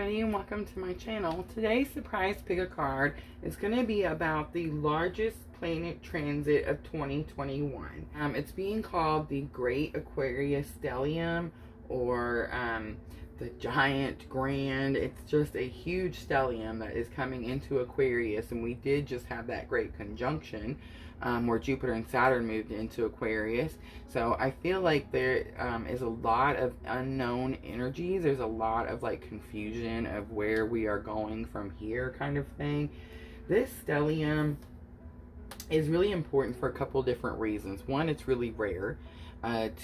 everybody, and welcome to my channel. Today's surprise pick a card is going to be about the largest planet transit of 2021. It's being called the Great Aquarius Stellium, or the giant grand. It's just a huge stellium that is coming into Aquarius, and we did just have that great conjunction where Jupiter and Saturn moved into Aquarius. So I feel like there is a lot of unknown energies. There's a lot of like confusion of where we are going from here, kind of thing. This stellium is really important for a couple different reasons. One, it's really rare.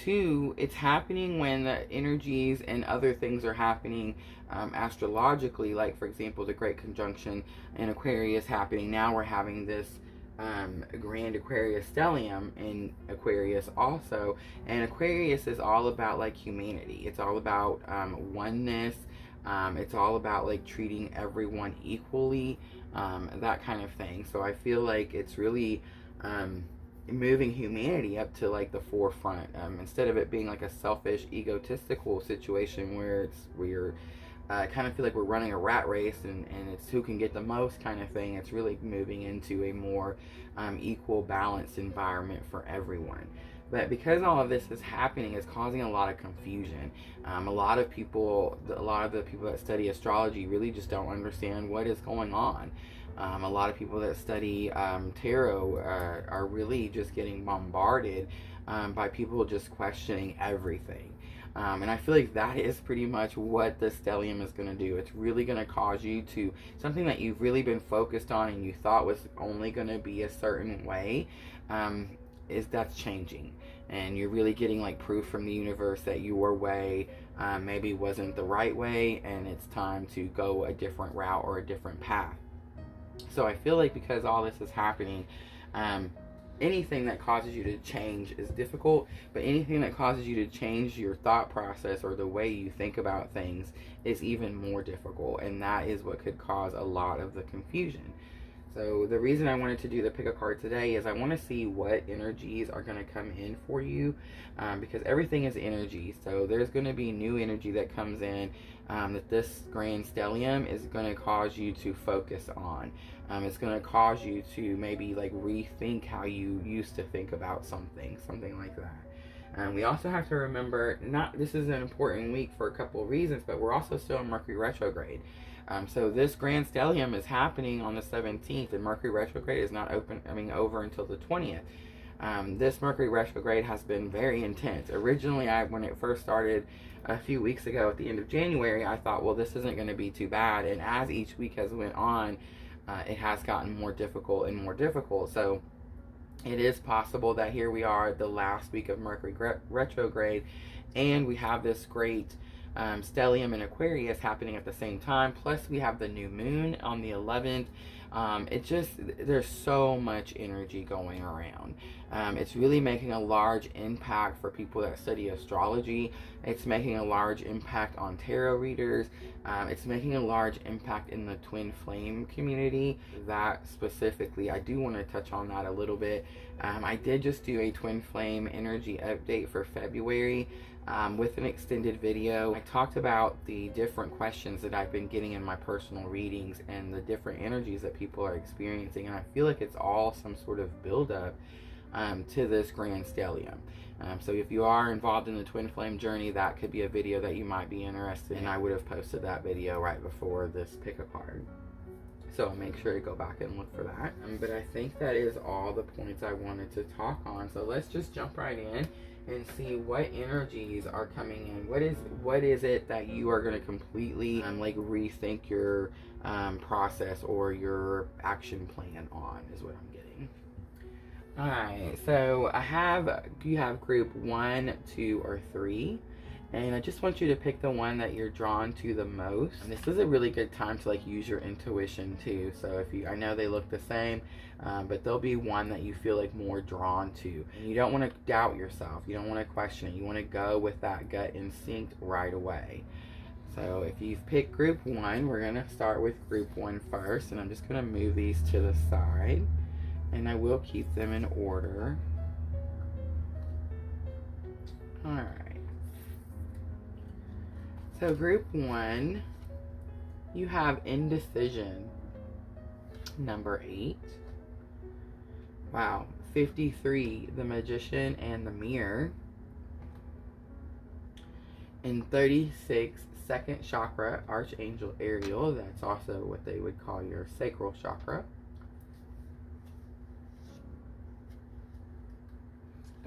Two, it's happening when the energies and other things are happening astrologically, like for example the Great Conjunction in Aquarius happening. Now we're having this Grand Aquarius Stellium in Aquarius also, and Aquarius is all about like humanity. It's all about oneness. It's all about like treating everyone equally, that kind of thing. So I feel like it's really moving humanity up to like the forefront, instead of it being like a selfish, egotistical situation where we're kind of feel like we're running a rat race and it's who can get the most kind of thing. It's really moving into a more equal, balanced environment for everyone. But because all of this is happening, it's causing a lot of confusion. A lot of the people that study astrology really just don't understand what is going on. A lot of people that study tarot are really just getting bombarded by people just questioning everything. And I feel like that is pretty much what the stellium is going to do. It's really going to cause you to, something that you've really been focused on and you thought was only going to be a certain way, that's changing. And you're really getting like proof from the universe that your way maybe wasn't the right way, and it's time to go a different route or a different path. So I feel like because all this is happening, anything that causes you to change is difficult, but anything that causes you to change your thought process or the way you think about things is even more difficult, and that is what could cause a lot of the confusion. So the reason I wanted to do the pick a card today is I want to see what energies are going to come in for you, because everything is energy. So there's going to be new energy that comes in that this Grand Stellium is going to cause you to focus on. It's going to cause you to maybe like rethink how you used to think about something like that. We also have to remember, this is an important week for a couple of reasons, but we're also still in Mercury retrograde. So this Grand Stellium is happening on the 17th, and Mercury retrograde is not over until the 20th. This Mercury retrograde has been very intense. Originally, when it first started a few weeks ago at the end of January, I thought, well, this isn't going to be too bad. And as each week has went on, it has gotten more difficult and more difficult. So it is possible that here we are, the last week of Mercury retrograde, and we have this great stellium in Aquarius happening at the same time. Plus we have the new moon on the 11th. There's so much energy going around. It's really making a large impact for people that study astrology. It's making a large impact on tarot readers. It's making a large impact in the twin flame community. That specifically, I do want to touch on that a little bit. I did just do a twin flame energy update for February with an extended video. I talked about the different questions that I've been getting in my personal readings and the different energies that people are experiencing, and I feel like it's all some sort of build-up to this Grand Stellium. So if you are involved in the twin flame journey, that could be a video that you might be interested in. I would have posted that video right before this pick a card, so make sure to go back and look for that. But I think that is all the points I wanted to talk on. So let's just jump right in and see what energies are coming in. What is it that you are going to completely like rethink your process or your action plan on, is what I'm getting. Alright, so you have group 1, 2, or 3. And I just want you to pick the one that you're drawn to the most. And this is a really good time to like use your intuition too. So I know they look the same, but there'll be one that you feel like more drawn to. And you don't want to doubt yourself. You don't want to question it. You want to go with that gut instinct right away. So if you've picked group 1, we're going to start with group 1 first. And I'm just going to move these to the side. And I will keep them in order. Alright. So group 1 You have indecision, number 8. Wow, 53, the Magician and the Mirror. And 36, second chakra, Archangel Ariel. That's also what they would call your sacral chakra.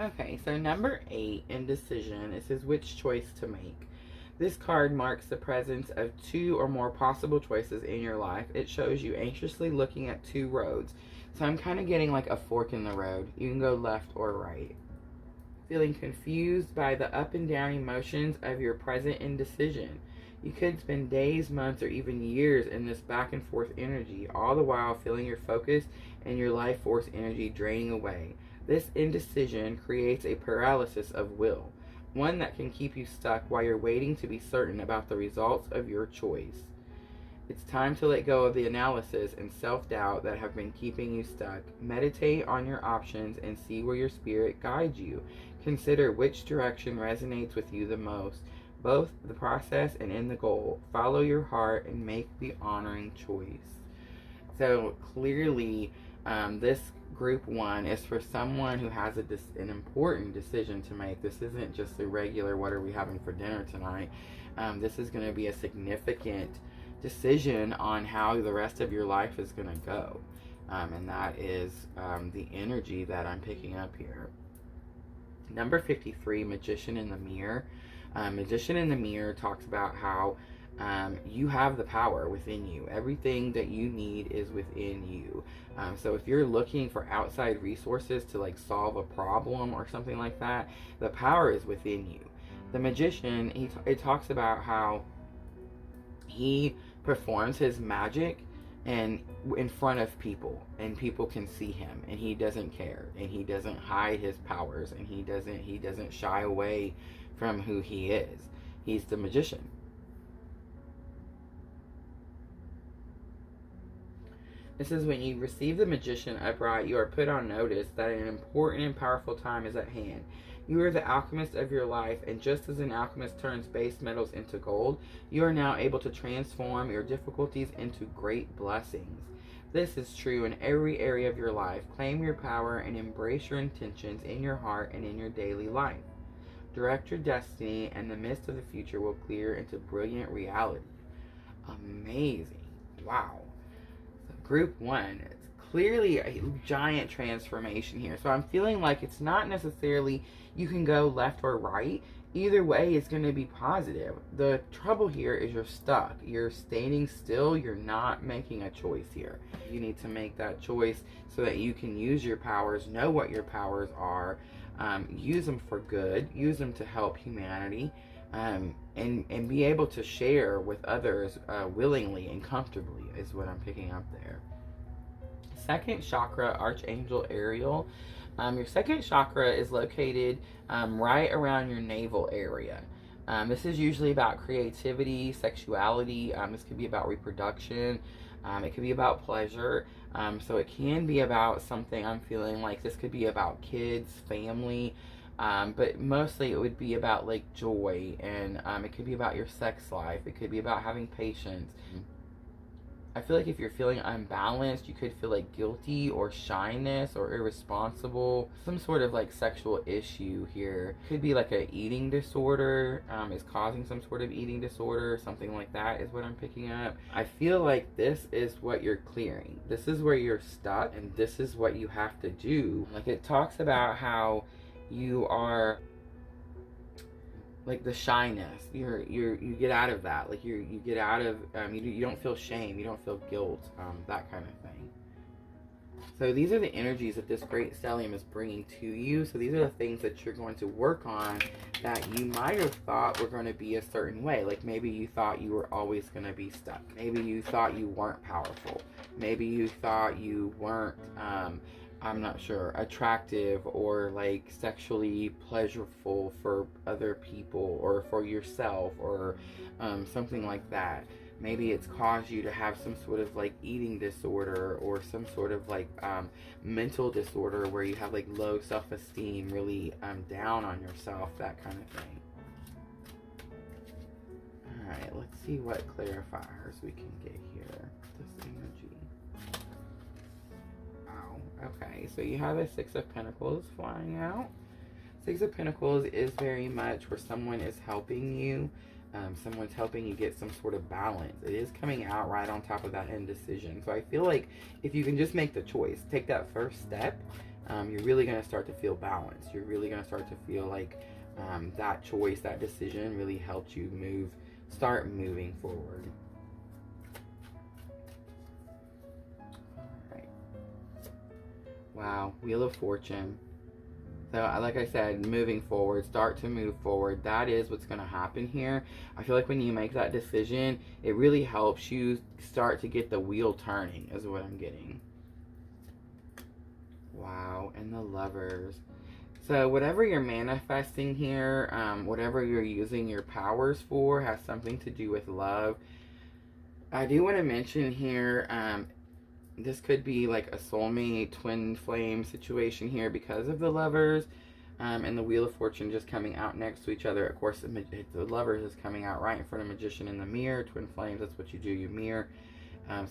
Okay, so number 8, indecision. It says which choice to make. This card marks the presence of 2 or more possible choices in your life. It shows you anxiously looking at 2 roads. So I'm kind of getting like a fork in the road. You can go left or right. Feeling confused by the up and down emotions of your present indecision. You could spend days, months, or even years in this back and forth energy, all the while feeling your focus and your life force energy draining away. This indecision creates a paralysis of will, one that can keep you stuck while you're waiting to be certain about the results of your choice. It's time to let go of the analysis and self-doubt that have been keeping you stuck. Meditate on your options and see where your spirit guides you. Consider which direction resonates with you the most, both the process and in the goal. Follow your heart and make the honoring choice. So clearly, this group 1 is for someone who has an important decision to make. This isn't just a regular, what are we having for dinner tonight? This is going to be a significant decision on how the rest of your life is going to go. And that is the energy that I'm picking up here. Number 53, Magician in the Mirror. Magician in the Mirror talks about how you have the power within you. Everything that you need is within you. So if you're looking for outside resources to like solve a problem or something like that, the power is within you. The Magician, it talks about how he performs his magic and in front of people, and people can see him, and he doesn't care, and he doesn't hide his powers, and he doesn't shy away from who he is. He's the Magician. This is when you receive the Magician upright, you are put on notice that an important and powerful time is at hand. You are the alchemist of your life, and just as an alchemist turns base metals into gold, you are now able to transform your difficulties into great blessings. This is true in every area of your life. Claim your power and embrace your intentions in your heart and in your daily life. Direct your destiny, and the mist of the future will clear into brilliant reality. Amazing. Wow. So group 1, it's clearly a giant transformation here. So I'm feeling like it's not necessarily you can go left or right. Either way is going to be positive. The trouble here is you're stuck. You're standing still. You're not making a choice here. You need to make that choice so that you can use your powers, know what your powers are, use them for good, use them to help humanity, and be able to share with others willingly and comfortably is what I'm picking up there. Second chakra, Archangel Ariel. Your second chakra is located right around your navel area. This is usually about creativity, sexuality. This could be about reproduction. It could be about pleasure. So it can be about something, I'm feeling like this could be about kids, family, but mostly it would be about like joy, and it could be about your sex life. It could be about having patience. I feel like if you're feeling unbalanced, you could feel like guilty or shyness or irresponsible. Some sort of like sexual issue here. Could be like a eating disorder, is causing some sort of eating disorder, something like that is what I'm picking up. I feel like this is what you're clearing. This is where you're stuck, and this is what you have to do. Like it talks about how you are like the shyness, you get out of that. Like you get out of you don't feel shame, you don't feel guilt, that kind of thing. So these are the energies that this great stellium is bringing to you. So these are the things that you're going to work on that you might have thought were going to be a certain way. Like maybe you thought you were always going to be stuck. Maybe you thought you weren't powerful. Maybe you thought you weren't I'm not sure, attractive or like sexually pleasurable for other people or for yourself, or something like that. Maybe it's caused you to have some sort of like eating disorder, or some sort of like mental disorder where you have like low self-esteem, really down on yourself, that kind of thing. right, let's see what clarifiers we can get here. This energy. Wow. Okay, so you have a Six of Pentacles flying out. Six of Pentacles is very much where someone is helping you. Someone's helping you get some sort of balance. It is coming out right on top of that indecision. So I feel like if you can just make the choice, take that first step, you're really going to start to feel balanced. You're really going to start to feel like that choice, that decision really helped you start moving forward. All right. Wow, Wheel of Fortune. So, like I said, moving forward, start to move forward. That is what's going to happen here. I feel like when you make that decision, it really helps you start to get the wheel turning, is what I'm getting. Wow, and the Lovers. So, whatever you're manifesting here, whatever you're using your powers for, has something to do with love. I do want to mention here, this could be like a soulmate, twin flame situation here because of the Lovers. And the Wheel of Fortune just coming out next to each other. Of course, the Lovers is coming out right in front of Magician in the mirror. Twin flames, that's what you do, you mirror.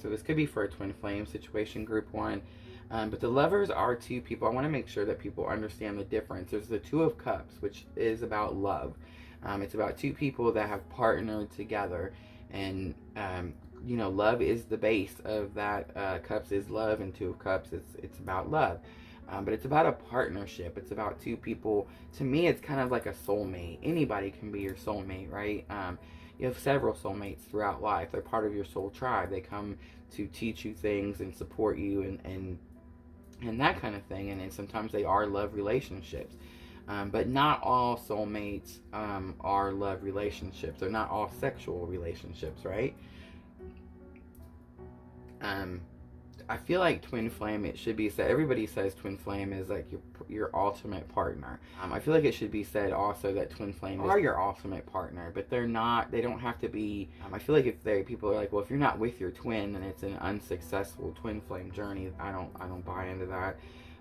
So this could be for a twin flame situation, group one. But the Lovers are two people. I want to make sure that people understand the difference. There's the Two of Cups, which is about love. It's about two people that have partnered together. And you know, love is the base of that. Cups is love, and Two of Cups, it's about love. But it's about a partnership. It's about two people. To me, it's kind of like a soulmate. Anybody can be your soulmate, right? You have several soulmates throughout life. They're part of your soul tribe. They come to teach you things and support you and that kind of thing. And then sometimes they are love relationships. But not all soulmates are love relationships. They're not all sexual relationships, right? I feel like twin flame, it should be said, everybody says twin flame is like your ultimate partner. I feel like it should be said also that twin flame are your ultimate partner, but they're not, they don't have to be. I feel like if people are like, well, if you're not with your twin, then it's an unsuccessful twin flame journey. I don't buy into that.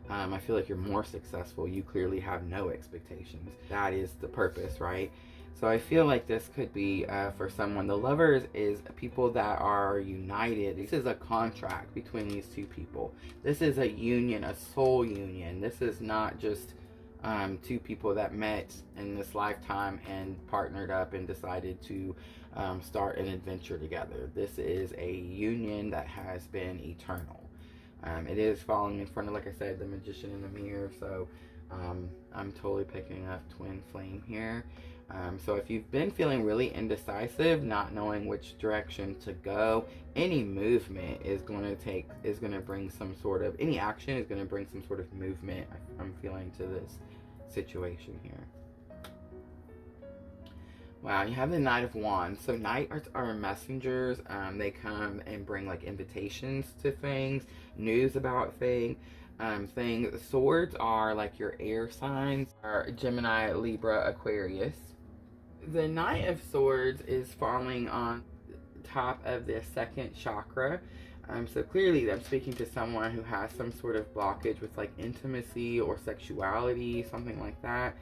I feel like you're more successful. You clearly have no expectations. That is the purpose, right? So I feel like this could be for someone. The Lovers is people that are united. This is a contract between these two people. This is a union, a soul union. This is not just two people that met in this lifetime and partnered up and decided to start an adventure together. This is a union that has been eternal. It is falling in front of, like I said, the Magician in the mirror. So I'm totally picking up twin flame here. So if you've been feeling really indecisive, not knowing which direction to go, any movement is going to bring some sort of, any action is going to bring some sort of movement, I'm feeling, to this situation here. Wow, you have the Knight of Wands. So knights are messengers. They come and bring like invitations to things, news about things. Swords are like your air signs, are Gemini, Libra, Aquarius. The Knight of Swords is falling on top of the second chakra. So clearly I'm speaking to someone who has some sort of blockage with like intimacy or sexuality, something like that.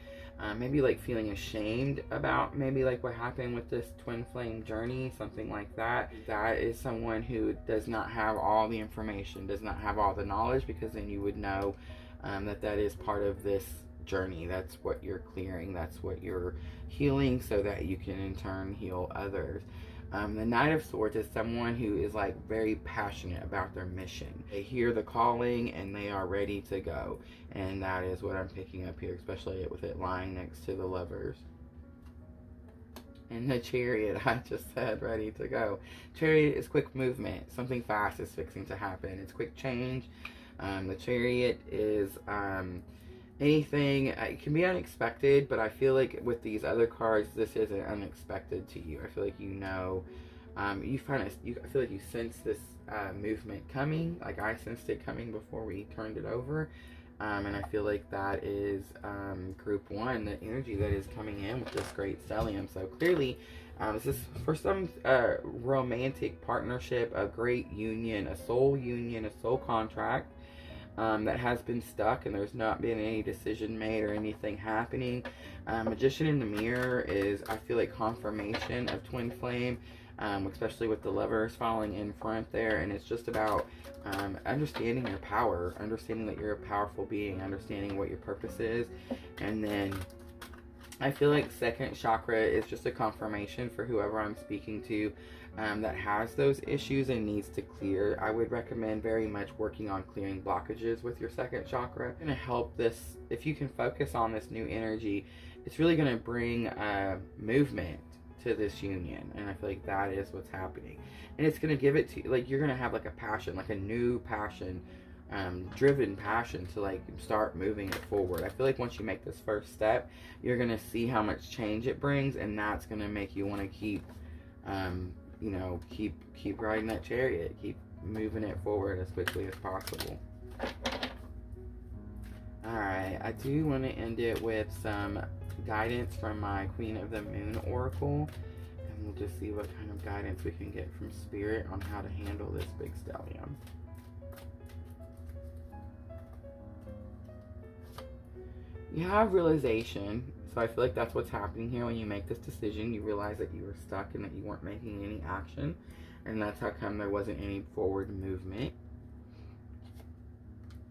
Maybe like feeling ashamed about maybe like what happened with this twin flame journey, something like that. That is someone who does not have all the information, does not have all the knowledge, because then you would know that is part of this journey. That's what you're clearing, that's what you're healing, so that you can in turn heal others. The Knight of Swords is someone who is like very passionate about their mission. They hear the calling and they are ready to go. And that is what I'm picking up here, especially with it lying next to the Lovers. And the Chariot, I just said ready to go. Chariot is quick movement. Something fast is fixing to happen. It's quick change. The Chariot is anything, it can be unexpected, but I feel like with these other cards, this isn't unexpected to you. I feel like you know, I feel like you sense this movement coming. Like I sensed it coming before we turned it over. And I feel like that is group one, the energy that is coming in with this Great Stellium. So clearly, this is for some romantic partnership, a great union, a soul contract. that has been stuck and there's not been any decision made or anything happening. Magician in the mirror is, I feel like, confirmation of twin flame, especially with the lovers falling in front there. And it's just about understanding your power, understanding that you're a powerful being, understanding what your purpose is. And then I feel like second chakra is just a confirmation for whoever I'm speaking to that has those issues and needs to clear. I would recommend very much working on clearing blockages with your second chakra. It's going to help this, if you can focus on this new energy, it's really going to bring movement to this union. And I feel like that is what's happening. And it's going to give it to you, like, you're going to have like a passion, like a new passion, driven passion to like start moving it forward. I feel like once you make this first step, you're gonna see how much change it brings, and that's gonna make you want to keep you know, keep riding that chariot, keep moving it forward as quickly as possible. Alright, I do want to end it with some guidance from my Queen of the Moon Oracle, and we'll just see what kind of guidance we can get from Spirit on how to handle this big stellium. You have realization, so I feel like that's what's happening here when you make this decision. You realize that you were stuck and that you weren't making any action, and that's how come there wasn't any forward movement.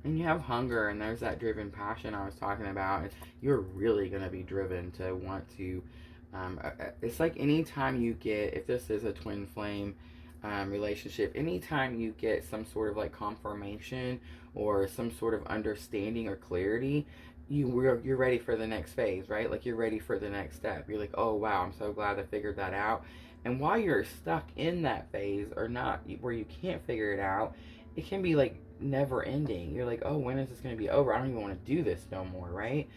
And you have hunger, and there's that driven passion I was talking about. You're really going to be driven to want to, it's like anytime you get, if this is a twin flame relationship, anytime you get some sort of like confirmation or some sort of understanding or clarity, you're ready for the next phase, right? Like, you're ready for the next step. You're like, oh wow, I'm so glad I figured that out. And while you're stuck in that phase, or not, where you can't figure it out, it can be like never ending. You're like, oh, when is this going to be over? I don't even want to do this no more, right?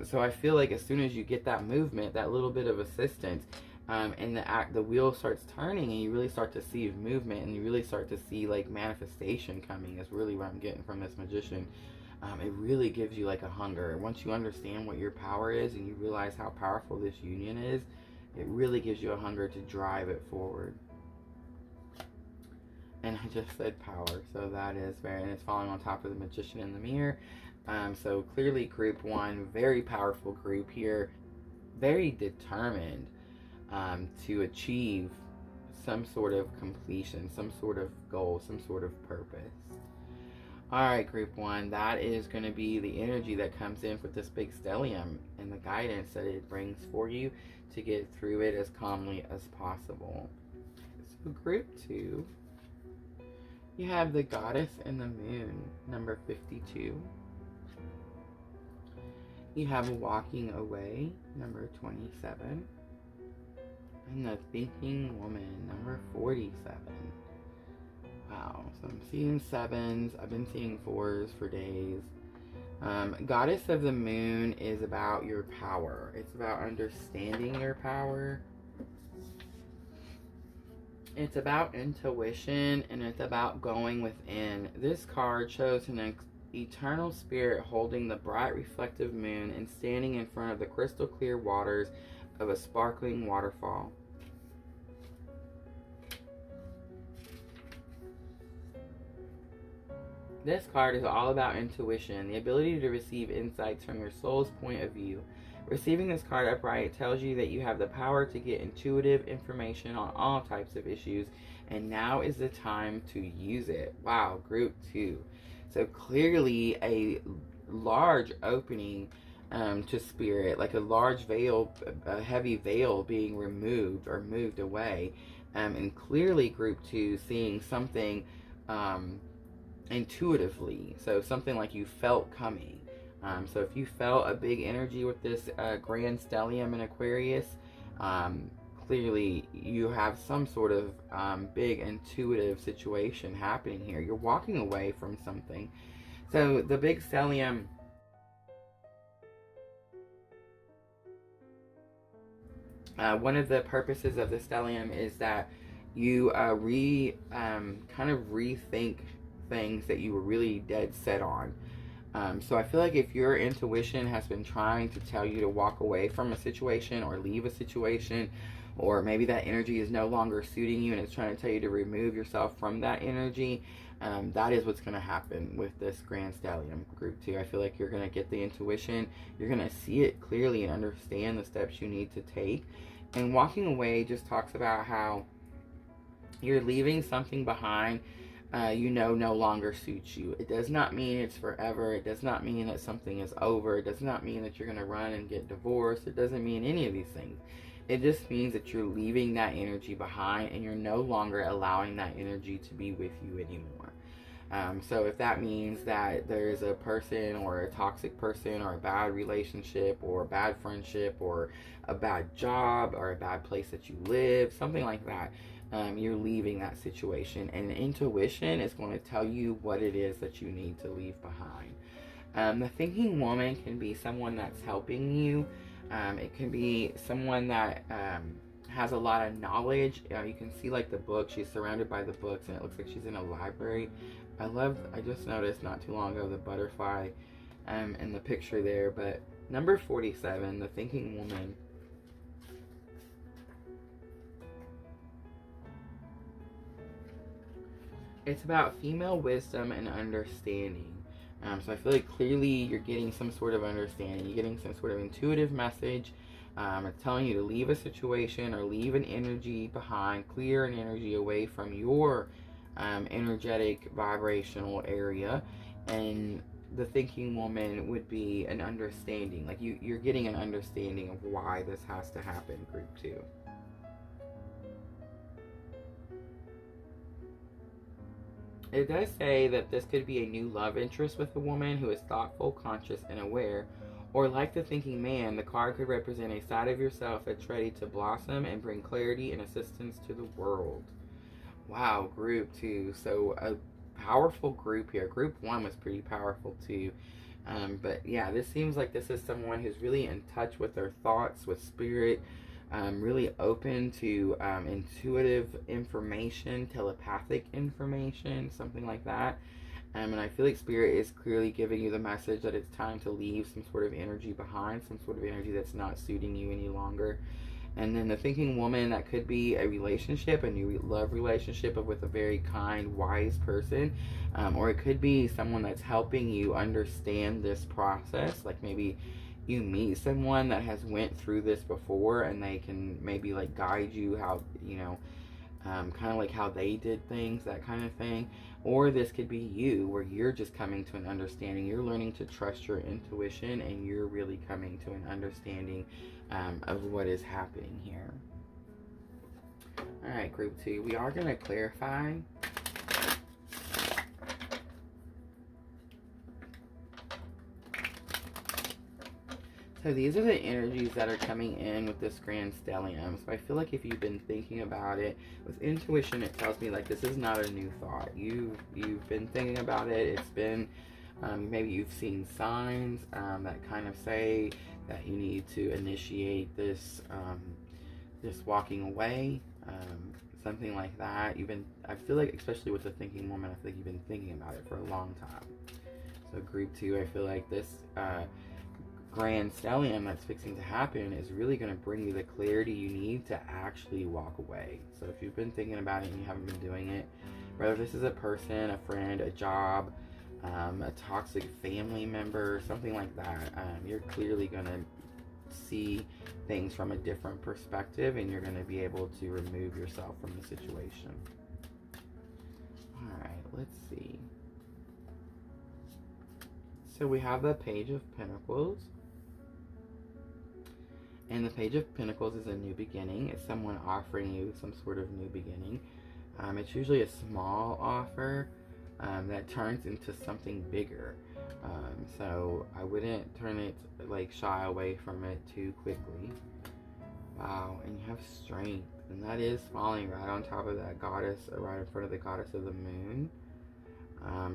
So I feel like as soon as you get that movement, that little bit of assistance, and the wheel starts turning, and you really start to see movement, and you really start to see like manifestation coming, is really what I'm getting from this Magician. It really gives you like a hunger. Once you understand what your power is and you realize how powerful this union is, it really gives you a hunger to drive it forward. And I just said power, so that is very, and it's falling on top of the Magician in the mirror. So clearly group one, very powerful group here, very determined to achieve some sort of completion, some sort of goal, some sort of purpose. Alright, group one, that is going to be the energy that comes in with this big stellium and the guidance that it brings for you to get through it as calmly as possible. So group two, you have the Goddess and the Moon, number 52. You have Walking Away, number 27. And the Thinking Woman, number 47. Wow, so I'm seeing sevens. I've been seeing fours for days. Goddess of the Moon is about your power. It's about understanding your power. It's about intuition, and it's about going within. This card shows an eternal spirit holding the bright reflective moon and standing in front of the crystal clear waters of a sparkling waterfall. This card is all about intuition, the ability to receive insights from your soul's point of view. Receiving this card upright tells you that you have the power to get intuitive information on all types of issues, and now is the time to use it. Wow, group two. So clearly a large opening to spirit, like a large veil, a heavy veil being removed or moved away. And clearly group two seeing something intuitively, so something like you felt coming. So if you felt a big energy with this Grand Stellium in Aquarius, clearly you have some sort of big intuitive situation happening here. You're walking away from something. So the big stellium, one of the purposes of the stellium is that you kind of rethink things that you were really dead set on. So I feel like if your intuition has been trying to tell you to walk away from a situation or leave a situation, or maybe that energy is no longer suiting you and it's trying to tell you to remove yourself from that energy. That is what's going to happen with this Grand Stellium group 2. I feel like you're going to get the intuition. You're going to see it clearly and understand the steps you need to take. And walking away just talks about how you're leaving something behind no longer suits you. It does not mean it's forever. It does not mean that something is over. It does not mean that you're going to run and get divorced. It doesn't mean any of these things. It just means that you're leaving that energy behind and you're no longer allowing that energy to be with you anymore. So if that means that there's a person or a toxic person or a bad relationship or a bad friendship or a bad job or a bad place that you live, something like that, you're leaving that situation. And intuition is going to tell you what it is that you need to leave behind. The thinking woman can be someone that's helping you. It can be someone that has a lot of knowledge. You can see like the book. She's surrounded by the books and it looks like she's in a library. I just noticed not too long ago the butterfly in the picture there. But number 47, the thinking woman. It's about female wisdom and understanding. So I feel like clearly you're getting some sort of understanding. You're getting some sort of intuitive message. It's telling you to leave a situation or leave an energy behind, clear an energy away from your energetic vibrational area. And the thinking woman would be an understanding. Like you're getting an understanding of why this has to happen, group 2. It does say that this could be a new love interest with a woman who is thoughtful, conscious, and aware. Or like the thinking man, the card could represent a side of yourself that's ready to blossom and bring clarity and assistance to the world. Wow, group 2. So a powerful group here. Group 1 was pretty powerful too. But yeah, this seems like this is someone who's really in touch with their thoughts, with spirit, really open to intuitive information, telepathic information, something like that. And I feel like spirit is clearly giving you the message that it's time to leave some sort of energy behind, some sort of energy that's not suiting you any longer. And then the thinking woman, that could be a relationship, a new love relationship with a very kind, wise person. Or it could be someone that's helping you understand this process. Like maybe you meet someone that has went through this before and they can maybe like guide you how, kind of like how they did things, that kind of thing. Or this could be you, where you're just coming to an understanding. You're learning to trust your intuition and you're really coming to an understanding of what is happening here. All right, group 2, we are going to clarify. So these are the energies that are coming in with this Grand Stellium. So I feel like if you've been thinking about it, with intuition, it tells me like this is not a new thought. You've been thinking about it. It's been, maybe you've seen signs that kind of say that you need to initiate this, this walking away, something like that. I feel like, especially with the thinking woman, I feel like you've been thinking about it for a long time. So group 2, I feel like this, Grand Stellium that's fixing to happen is really going to bring you the clarity you need to actually walk away. So if you've been thinking about it and you haven't been doing it, whether this is a person, a friend, a job, a toxic family member, something like that, you're clearly going to see things from a different perspective and you're going to be able to remove yourself from the situation. Alright, let's see. So we have the Page of Pentacles. And the Page of Pentacles is a new beginning. It's someone offering you some sort of new beginning. It's usually a small offer that turns into something bigger. So I wouldn't shy away from it too quickly. Wow, and you have strength. And that is falling right on top of that goddess, right in front of the goddess of the moon.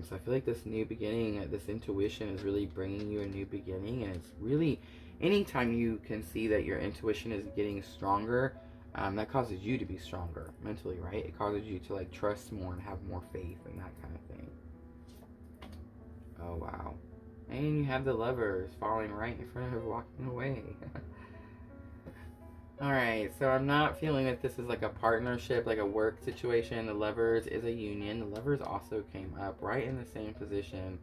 So I feel like this new beginning, this intuition is really bringing you a new beginning. And it's really, anytime you can see that your intuition is getting stronger, that causes you to be stronger mentally, right? It causes you to trust more and have more faith and that kind of thing. Oh, wow. And you have the Lovers falling right in front of her walking away. Alright, so I'm not feeling that this is like a partnership, like a work situation. The Lovers is a union. The Lovers also came up right in the same position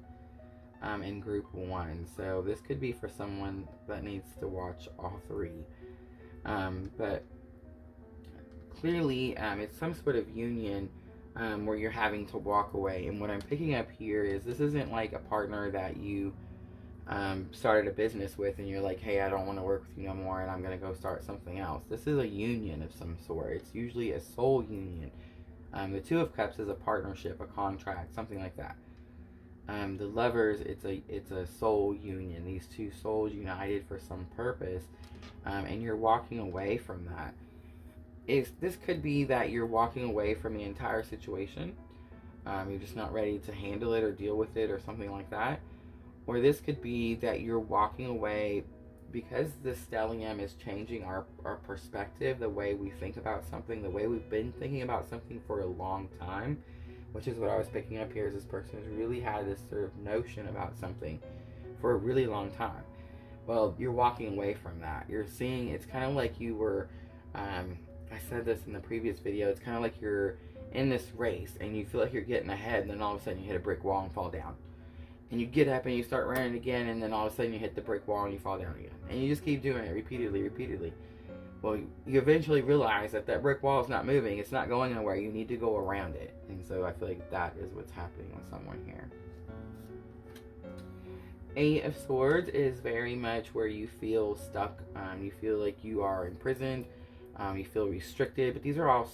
in group 1. So this could be for someone that needs to watch all 3. But clearly it's some sort of union where you're having to walk away. And what I'm picking up here is this isn't like a partner that you started a business with and you're like, hey, I don't want to work with you no more and I'm going to go start something else. This is a union of some sort. It's usually a soul union. The Two of Cups is a partnership, a contract, something like that. The Lovers, it's a soul union. These two souls united for some purpose, and you're walking away from that. This could be that you're walking away from the entire situation. You're just not ready to handle it or deal with it or something like that. Or this could be that you're walking away because the stellium is changing our perspective, the way we think about something, the way we've been thinking about something for a long time, which is what I was picking up here. Is this person has really had this sort of notion about something for a really long time. Well, you're walking away from that. You're seeing, it's kind of like you were, I said this in the previous video, it's kind of like you're in this race and you feel like you're getting ahead and then all of a sudden you hit a brick wall and fall down. And you get up and you start running again, and then all of a sudden you hit the brick wall and you fall down again. And you just keep doing it repeatedly. Well, you eventually realize that that brick wall is not moving. It's not going anywhere. You need to go around it. And so I feel like that is what's happening with someone here. 8 of Swords is very much where you feel stuck. You feel like you are imprisoned. You feel restricted. But these are all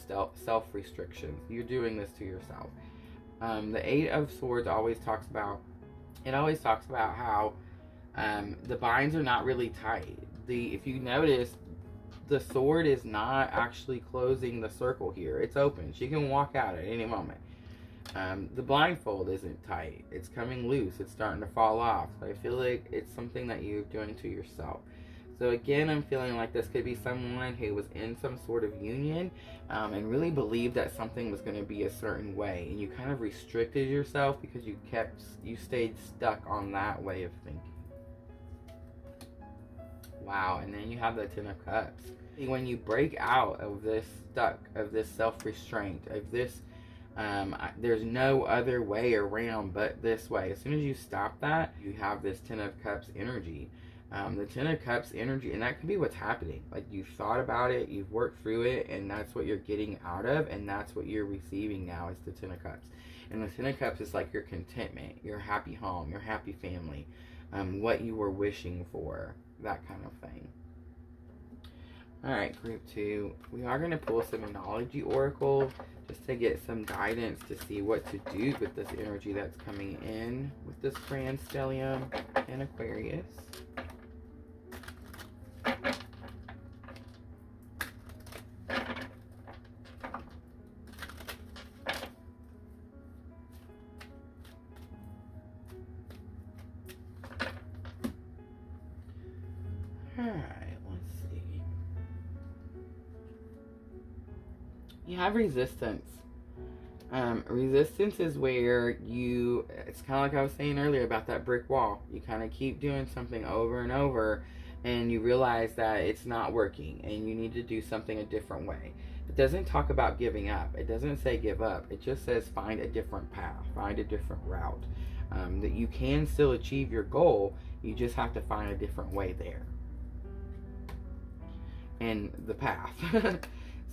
self-restrictions. You're doing this to yourself. The 8 of Swords always talks about how the binds are not really tight. If you notice, the sword is not actually closing the circle here. It's open. She can walk out at any moment. The blindfold isn't tight. It's coming loose. It's starting to fall off. So I feel like it's something that you're doing to yourself. So again, I'm feeling like this could be someone who was in some sort of union and really believed that something was going to be a certain way. And you kind of restricted yourself because you stayed stuck on that way of thinking. Wow, and then you have the 10 of Cups. When you break out of this self-restraint, of this, there's no other way around but this way. As soon as you stop that, you have this 10 of Cups energy. The 10 of Cups energy, and that could be what's happening. Like, you've thought about it, you've worked through it, and that's what you're getting out of, and that's what you're receiving now is the 10 of Cups. And the 10 of Cups is like your contentment, your happy home, your happy family, what you were wishing for, that kind of thing. Alright, group 2. We are going to pull some Astrology Oracle just to get some guidance to see what to do with this energy that's coming in with this Grand Stellium and Aquarius. Alright, let's see. You have resistance. Resistance is where it's kind of like I was saying earlier about that brick wall. You kind of keep doing something over and over and you realize that it's not working and you need to do something a different way. It doesn't talk about giving up. It doesn't say give up. It just says find a different path, find a different route. That you can still achieve your goal, you just have to find a different way there. And the path.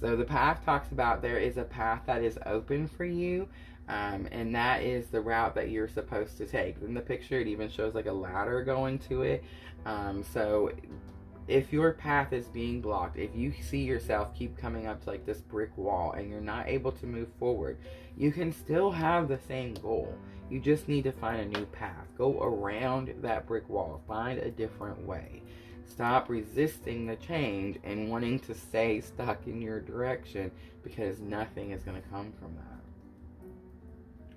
So the path talks about there is a path that is open for you, and that is the route that you're supposed to take. In the picture, it even shows like a ladder going to it. So if your path is being blocked, if you see yourself keep coming up to like this brick wall and you're not able to move forward, you can still have the same goal. You just need to find a new path. Go around that brick wall. Find a different way. Stop resisting the change and wanting to stay stuck in your direction because nothing is going to come from that.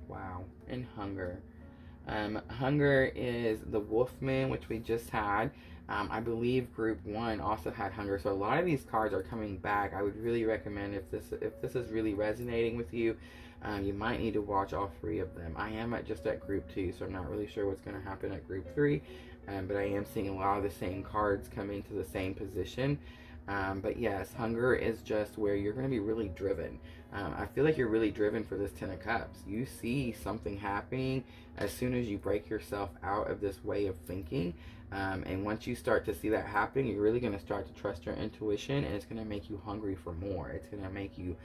Wow. And hunger. Hunger is the Wolfman, which we just had. I believe group 1 also had hunger. So a lot of these cards are coming back. I would really recommend if this is really resonating with you, you might need to watch all 3 of them. I am just at group 2, so I'm not really sure what's going to happen at group 3. But I am seeing a lot of the same cards come into the same position. But yes, hunger is just where you're going to be really driven. I feel like you're really driven for this Ten of Cups. You see something happening as soon as you break yourself out of this way of thinking. And once you start to see that happening, you're really going to start to trust your intuition, and it's going to make you hungry for more. It's going to make you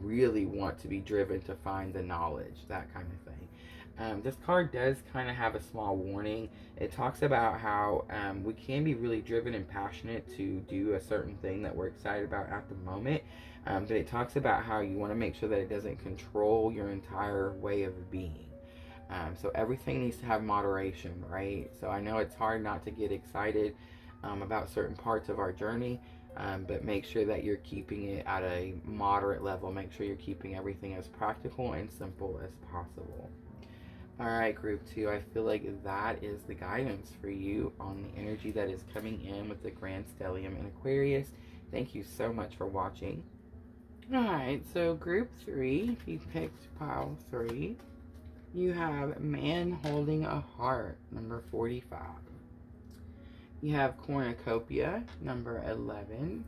really want to be driven to find the knowledge, that kind of thing. This card does kind of have a small warning. It talks about how we can be really driven and passionate to do a certain thing that we're excited about at the moment. But it talks about how you want to make sure that it doesn't control your entire way of being. So everything needs to have moderation, right? So I know it's hard not to get excited about certain parts of our journey, but make sure that you're keeping it at a moderate level. Make sure you're keeping everything as practical and simple as possible. All right, group 2, I feel like that is the guidance for you on the energy that is coming in with the Grand Stellium in Aquarius. Thank you so much for watching. All right, so group 3, if you picked pile 3, you have Man Holding a Heart, number 45. You have Cornucopia, number 11.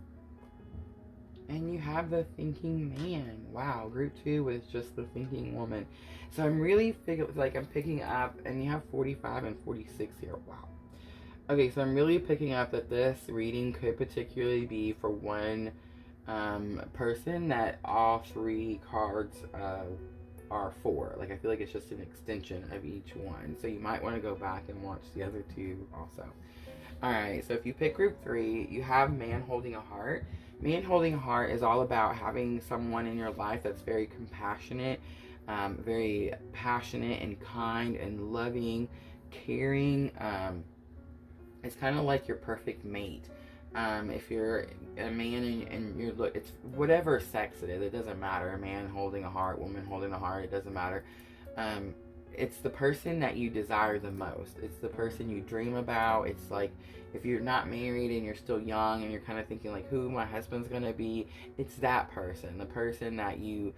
And you have the Thinking Man. Wow, group 2 was just the Thinking Woman. So I'm really I'm picking up, and you have 45 and 46 here. Wow. Okay, so I'm really picking up that this reading could particularly be for one person that all 3 cards are for. Like, I feel like it's just an extension of each one. So you might want to go back and watch the other 2 also. Alright, so if you pick group 3, you have Man Holding a Heart. Man Holding a Heart is all about having someone in your life that's very compassionate, very passionate and kind and loving, caring. It's kind of like your perfect mate. If you're a man and you're it's whatever sex it is, it doesn't matter. A man holding a heart, woman holding a heart, it doesn't matter. It's the person that you desire the most. It's the person you dream about. It's like if you're not married and you're still young and you're kind of thinking like who my husband's gonna be, it's that person, the person that you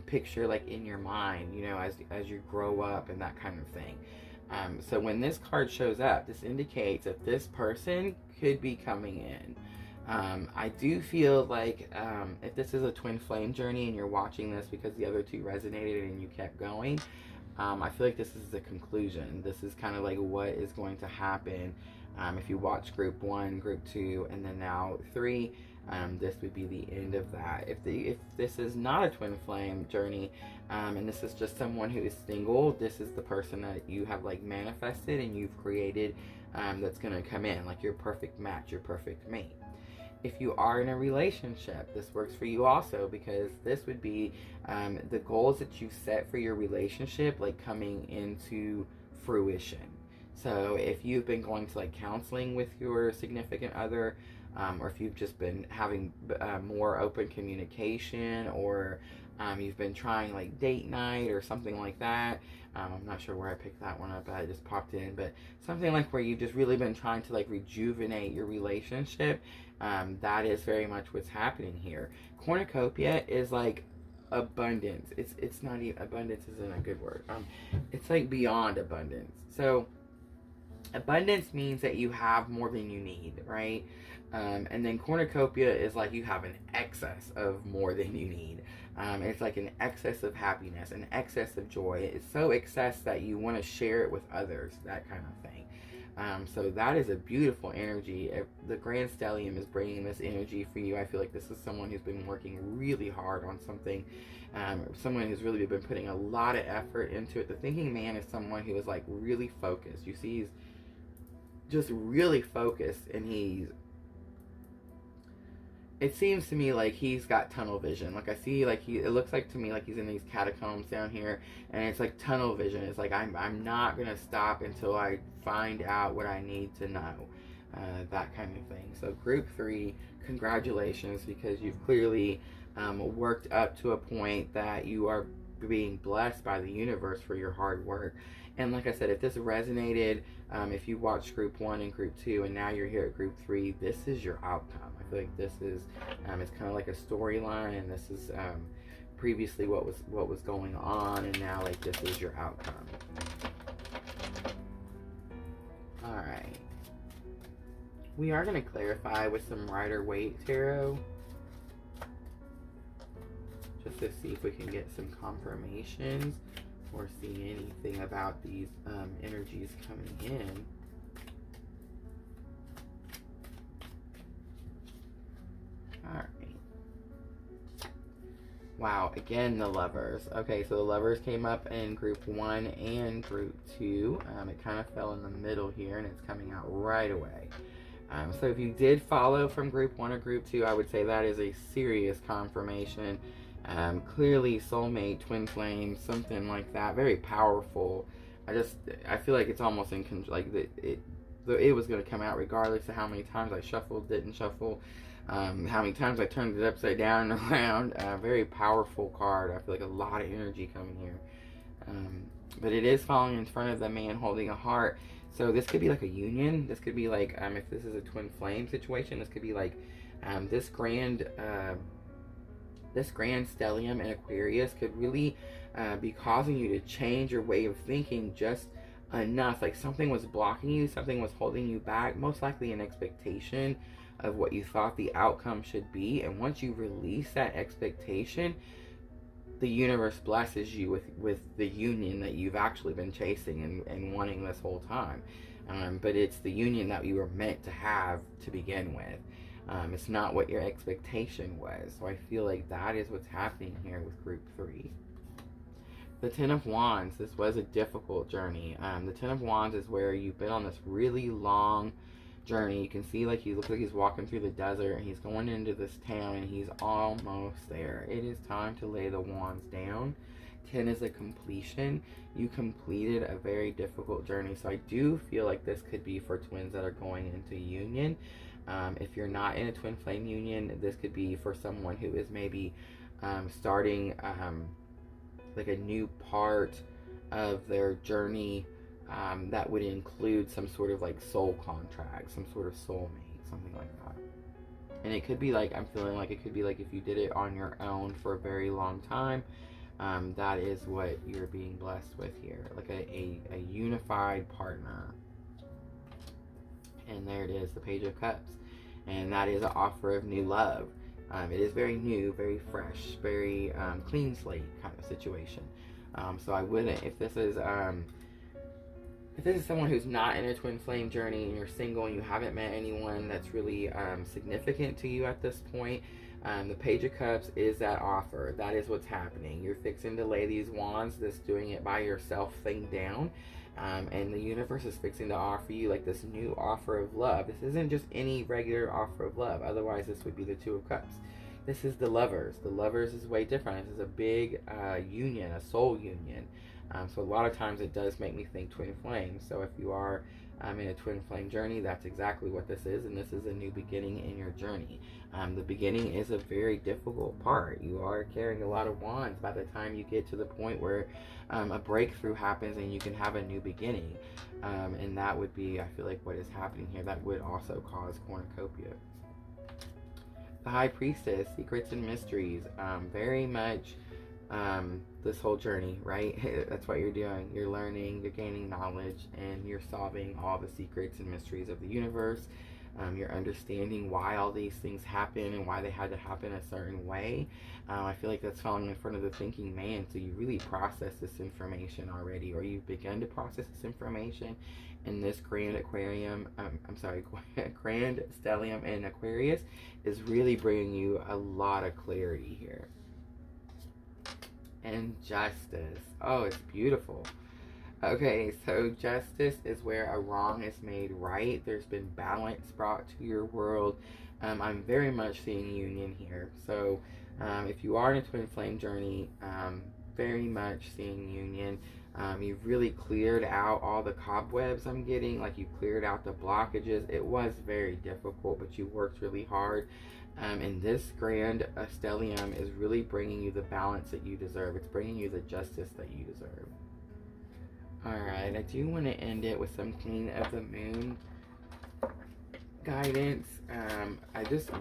picture like in your mind, you know, as you grow up and that kind of thing. So when this card shows up, this indicates that this person could be coming in. I do feel like if this is a twin flame journey and you're watching this because the other 2 resonated and you kept going, I feel like this is the conclusion. This is kind of like what is going to happen if you watch group 1, group 2, and then now 3. This would be the end of that. If this is not a twin flame journey, and this is just someone who is single, this is the person that you have like manifested and you've created that's going to come in, like your perfect match, your perfect mate. If you are in a relationship, this works for you also, because this would be the goals that you set for your relationship like coming into fruition. So if you've been going to like counseling with your significant other, or if you've just been having more open communication, or you've been trying like date night or something like that. I'm not sure where I picked that one up, but it just popped in. But something like where you've just really been trying to like rejuvenate your relationship, that is very much what's happening here. Cornucopia is like abundance. It's not even, abundance isn't a good word. It's like beyond abundance. So abundance means that you have more than you need, right? And then cornucopia is like you have an excess of more than you need. It's like an excess of happiness, an excess of joy. It's so excess that you want to share it with others, that kind of thing. So that is a beautiful energy. If the Grand Stellium is bringing this energy for you, I feel like this is someone who's been working really hard on something. Someone who's really been putting a lot of effort into it. The Thinking Man is someone who is like really focused. You see, he's just really focused, and it seems to me like he's got tunnel vision. Like I see, like it looks like to me like he's in these catacombs down here, and it's like tunnel vision. It's like I'm not gonna stop until I find out what I need to know, that kind of thing. So group 3, congratulations, because you've clearly worked up to a point that you are being blessed by the universe for your hard work. And like I said, if this resonated, if you watched group 1 and group 2 and now you're here at group 3, this is your outcome. I feel like this is it's kind of like a storyline, and this is previously what was going on, and now like this is your outcome. All right, We are going to clarify with some Rider-Waite tarot, just to see if we can get some confirmations or see anything about these energies coming in. Alright. Wow, again, the Lovers. Okay, so the Lovers came up in group 1 and group 2. It kind of fell in the middle here, and it's coming out right away. So if you did follow from group 1 or group 2, I would say that is a serious confirmation. Clearly soulmate, twin flame, something like that. Very powerful. I feel like it's almost in like it was going to come out regardless of how many times I shuffled, didn't shuffle, how many times I turned it upside down and around. Very powerful card. I feel like a lot of energy coming here. But it is falling in front of the man holding a heart. So this could be like a union. This could be like, if this is a twin flame situation, this could be like this Grand Stellium in Aquarius could really be causing you to change your way of thinking just enough. Like something was blocking you, something was holding you back, most likely an expectation of what you thought the outcome should be. And once you release that expectation, the universe blesses you with the union that you've actually been chasing and wanting this whole time. But it's the union that you were meant to have to begin with. It's not what your expectation was. So I feel like that is what's happening here with group 3. The Ten of Wands. This was a difficult journey. The Ten of Wands is where you've been on this really long journey. You can see like he looks like he's walking through the desert and he's going into this town and he's almost there. It is time to lay the wands down. 10 is a completion. You completed a very difficult journey. So I do feel like this could be for twins that are going into union. If you're not in a twin flame union, this could be for someone who is maybe starting like a new part of their journey that would include some sort of like soul contract, some sort of soulmate, something like that. And it could be like, I'm feeling like it could be like if you did it on your own for a very long time, that is what you're being blessed with here, like a unified partner. And there it is, the Page of Cups. And that is an offer of new love. It is very new, very fresh, very clean slate kind of situation. So I wouldn't, if this is someone who's not in a twin flame journey and you're single and you haven't met anyone that's really significant to you at this point, the Page of Cups is that offer. That is what's happening. You're fixing to lay these wands, this doing it by yourself thing down. And the universe is fixing to offer you like this new offer of love. This isn't just any regular offer of love. Otherwise, this would be the Two of Cups. This is the Lovers. The Lovers is way different. This is a big union, a soul union. So a lot of times it does make me think twin flame. So if you are in a twin flame journey, that's exactly what this is. And this is a new beginning in your journey. The beginning is a very difficult part. You are carrying a lot of wands by the time you get to the point where a breakthrough happens and you can have a new beginning. And that would be, I feel like, what is happening here. That would also cause cornucopia. The High Priestess, secrets and mysteries. Very much this whole journey, right? That's what you're doing. You're learning, you're gaining knowledge, and you're solving all the secrets and mysteries of the universe. You're understanding why all these things happen and why they had to happen a certain way. I feel like that's falling in front of the thinking man. So you really process this information already, or you've begun to process this information. And this Grand Aquarium, Grand Stellium in Aquarius is really bringing you a lot of clarity here. And Justice. Oh, it's beautiful. Okay, so Justice is where a wrong is made right. There's been balance brought to your world. I'm very much seeing union here. So if you are in a twin flame journey, very much seeing union. You've really cleared out all the cobwebs I'm getting. Like you cleared out the blockages. It was very difficult, but you worked really hard. And this Grand Stellium is really bringing you the balance that you deserve. It's bringing you the justice that you deserve. Alright, I do want to end it with some Queen of the Moon guidance.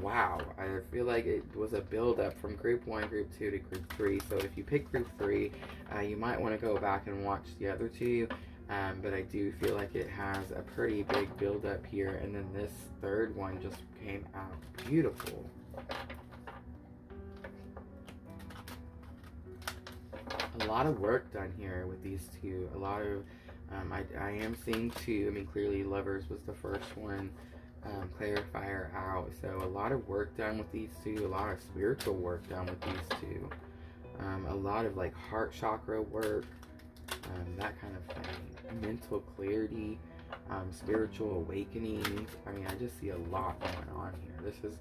Wow, I feel like it was a build-up from Group 1, Group 2 to Group 3. So if you pick Group 3, you might want to go back and watch the other two. but I do feel like it has a pretty big build-up here, and then this third one just came out beautiful. A lot of work done here with these two. A lot of, I am seeing two. I mean, clearly Lovers was the first one, clarifier out. So a lot of work done with these two. A lot of spiritual work done with these two. A lot of like heart chakra work, that kind of thing. Mental clarity, spiritual awakenings. I mean, I just see a lot going on here. This is,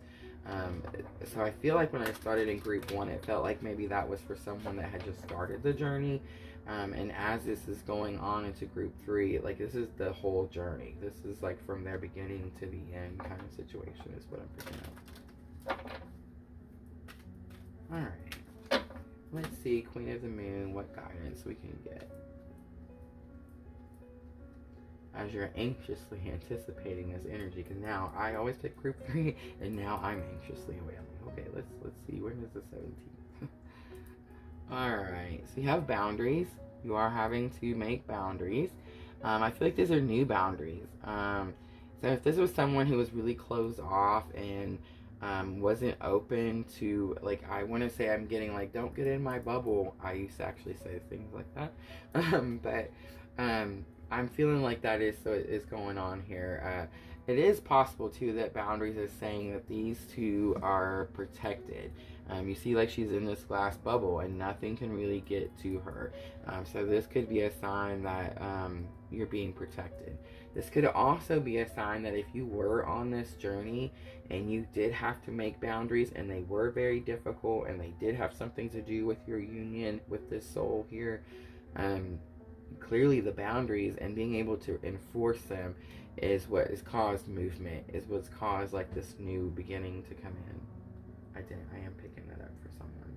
so I feel like when I started in group 1, it felt like maybe that was for someone that had just started the journey. And as this is going on into group 3, like this is the whole journey. This is like from their beginning to the end kind of situation is what I'm picking up. Alright. Let's see, Queen of the Moon, what guidance we can get. As you're anxiously anticipating this energy, because now I always pick group 3, and now I'm anxiously waiting. Okay, let's see, when is the 17th? Alright, so you have boundaries. You are having to make boundaries. I feel like these are new boundaries. So if this was someone who was really closed off and wasn't open to, like, I want to say I'm getting like, don't get in my bubble. I used to actually say things like that. But I'm feeling like that is going on here. It is possible too that boundaries is saying that these two are protected. You see, like, she's in this glass bubble and nothing can really get to her. So this could be a sign that you're being protected. This could also be a sign that if you were on this journey and you did have to make boundaries and they were very difficult and they did have something to do with your union with this soul here, clearly the boundaries and being able to enforce them is what has caused movement, is what's caused like this new beginning to come in. I am picking that up for someone.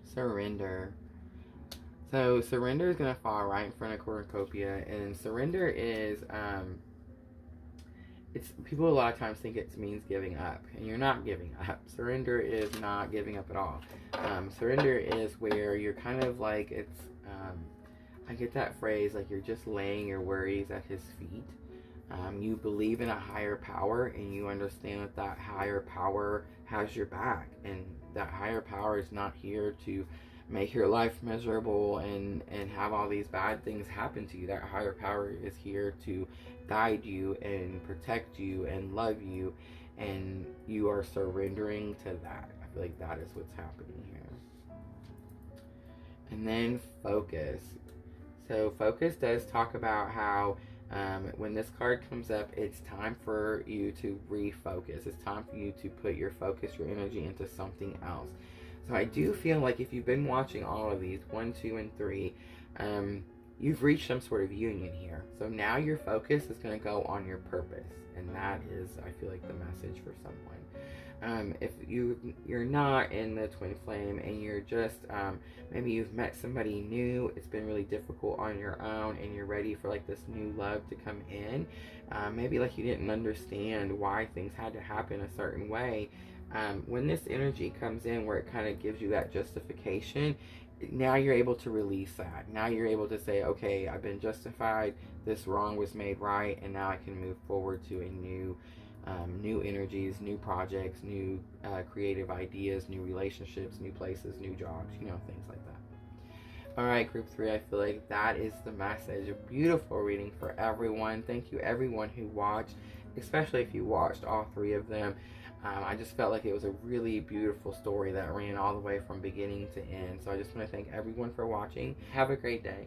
Surrender. So surrender is going to fall right in front of cornucopia, and surrender is it's, people a lot of times think it means giving up, and you're not giving up. Surrender is not giving up at all. Surrender is where you're kind of like, it's I get that phrase, like you're just laying your worries at his feet. You believe in a higher power, and you understand that that higher power has your back, and that higher power is not here to make your life miserable and have all these bad things happen to you. That higher power is here to guide you and protect you and love you, and you are surrendering to that. I feel like that is what's happening here. And then focus. So focus does talk about how when this card comes up, it's time for you to refocus. It's time for you to put your focus, your energy into something else. So I do feel like if you've been watching all of these, 1, 2, and 3, you've reached some sort of union here. So now your focus is going to go on your purpose. And that is, I feel like, the message for someone. If you're not in the twin flame and you're just, maybe you've met somebody new, it's been really difficult on your own, and you're ready for like this new love to come in. Maybe like you didn't understand why things had to happen a certain way. When this energy comes in where it kind of gives you that justification, now you're able to release that. Now you're able to say, okay, I've been justified, this wrong was made right, and now I can move forward to a new energies, new projects, new creative ideas, new relationships, new places, new jobs, you know, things like that. Alright, group 3, I feel like that is the message. A beautiful reading for everyone. Thank you everyone who watched, especially if you watched all 3 of them. I just felt like it was a really beautiful story that ran all the way from beginning to end. So I just want to thank everyone for watching. Have a great day.